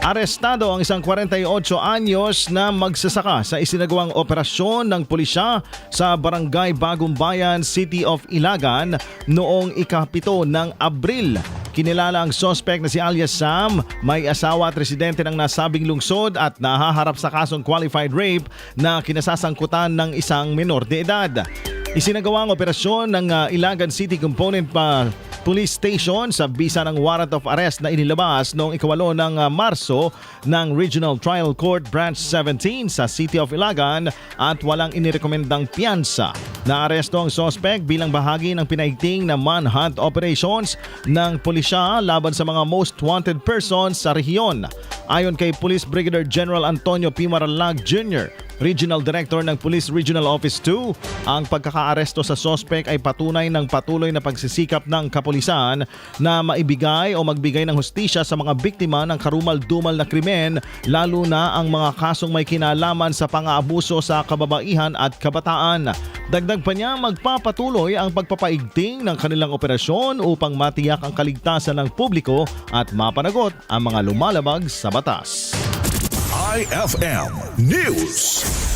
Arestado ang isang 48 anyos na magsasaka sa isinagawang operasyon ng pulisya sa Barangay Bagong Bayan, City of Ilagan noong ika-7 ng Abril. Kinilala ang suspect na si alias Sam, may asawa at residente ng nasabing lungsod at nahaharap sa kasong qualified rape na kinasasangkutan ng isang menor de edad. Isinagawa ang operasyon ng Ilagan City Component Police Station sa bisa ng warrant of arrest na inilabas noong ika-8 ng Marso ng Regional Trial Court Branch 17 sa City of Ilagan at walang inirekomendang piyansa. Naaresto ang suspect bilang bahagi ng pinaigting na manhunt operations ng pulisya laban sa mga most wanted persons sa rehiyon. Ayon kay Police Brigadier General Antonio P. Maralag Jr., Regional Director ng Police Regional Office 2, ang pagkakaaresto sa suspect ay patunay ng patuloy na pagsisikap ng kapulisan na maibigay o magbigay ng hustisya sa mga biktima ng karumal-dumal na krimen, lalo na ang mga kasong may kinalaman sa pang-aabuso sa kababaihan at kabataan. Dagdag pa niya, magpapatuloy ang pagpapaigting ng kanilang operasyon upang matiyak ang kaligtasan ng publiko at mapanagot ang mga lumalabag sa batas. IFM News.